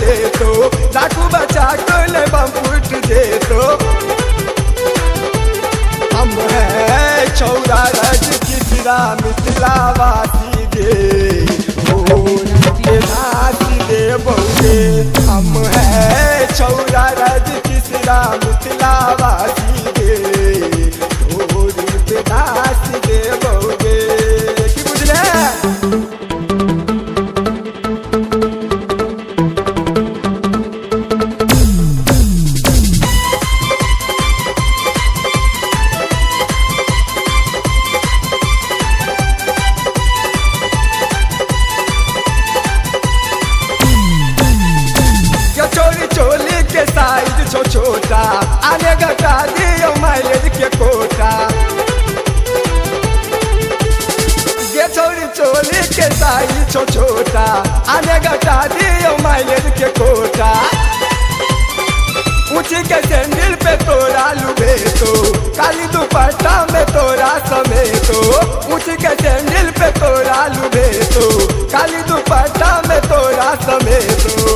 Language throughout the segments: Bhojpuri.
ले तो लाखों बचा को ले बम फूट दे तो हम है छौरा रज किसरा मिथिलावासी गे के नाची दे बहुगे हम है छौरा रज किसरा मिथिलावासी गे के नाची दे बहुगे की बुझले छोटा आने घटा दियो माइलेज के कोटा ये छोरी चोली के साइज छोटा आने घटा दियो माइलेज के कोटा ऊंची के सैंडल पे तोरा लुबे तो काली दुपट्टा में तोरा समेतो ऊंची के सैंडल पे तोरा लुबे तो काली दुपट्टा में तोरा समेतो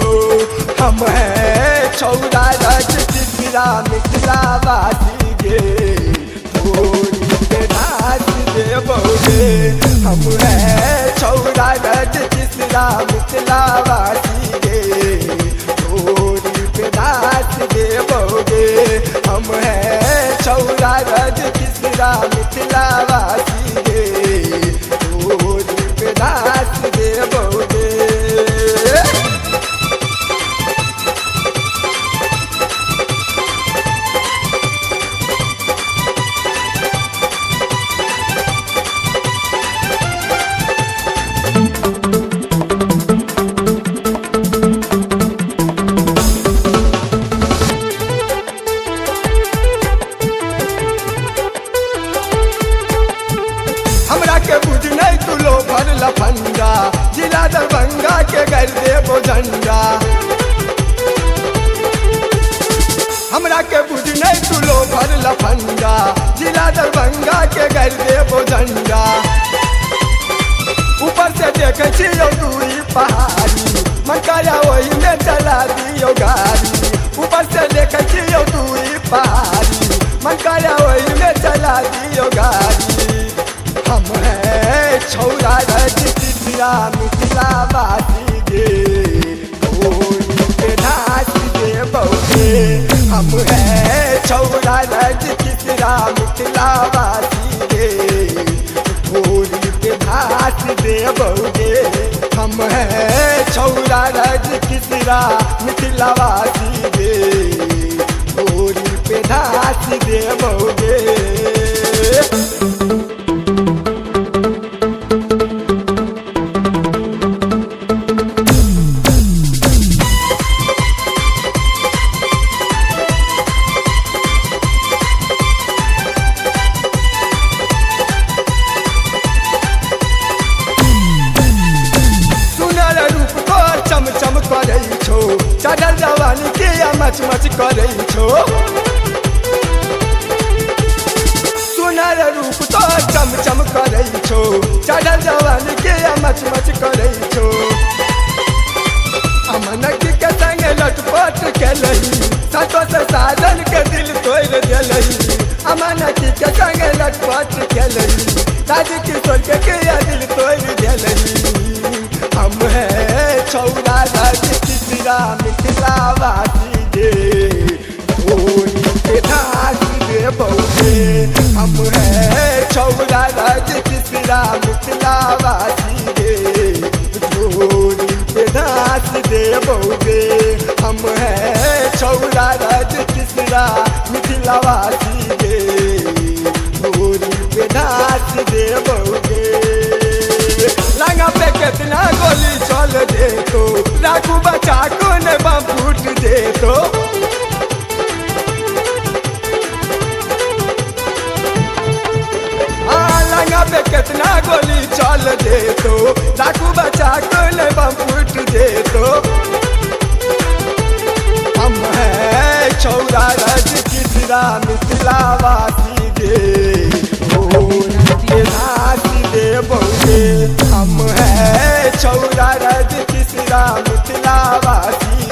हम है छौरा रज किसरा मिथिलावासी गे थोड़ी के नाच दे बहुगे हम है छौरा रज किसरा मिथिलावासी गे थोड़ी के नाच दे बहुगे हम है छौरा रज किसरा मिथिलावासी गे थोड़ी के नाच दे बहुगे लफंगा जिला दरभंगा के कर देबो झंडा हमरा के बुझ नहीं तू लो भर लफंगा जिला दरभंगा के कर देबो झंडा ऊपर से देखे छियो दूरी पहाड़ी मन करा वही में चला दियो गाड़ी ऊपर से देखे छियो दूरी पहाड़ी मन करा वही में चला दियो गाड़ी हम है छौरा रज किसरा मिथिलावासी गे के नाच दे बहुगे हम है छौरा रज किसरा मिथिलावासी गे के नाच दे बहुगे हम है छौरा रज किसरा मिथिलावासी गे पे नाच दे बहुगे चढ़ल जवानी के मच मच करे छो सुनर रूप तो चम चम करे छो चढ़ल जवानी के मच मच करे छो अमन के संग लटपट के लही सतो से साधन के दिल तोड़ दिलही अमन के संग लटपट के लही राज किशोर के दिल तोड़ दिलही हम है छौरा रज किसरा मिथिलावासी गे के नाच दे बहुगे हम है छौरा रज किसरा मिथिलावासी गे के नाच दे बहुगे हम है छौरा रज किसरा मिथिलावासी गे के नाच दे बहुगे लंगा पे कितना गोली चल दे तो लाखों बचा को ने बम फूट दे तो लंगा पे कितना गोली चल दे तो लाखों बचा को ने बम फूट दे तो हम है छौरा रज किसरा मिथिलावासी गे के नाच दे बहुगे हम है छौरा रज किसरा मिथिलावासी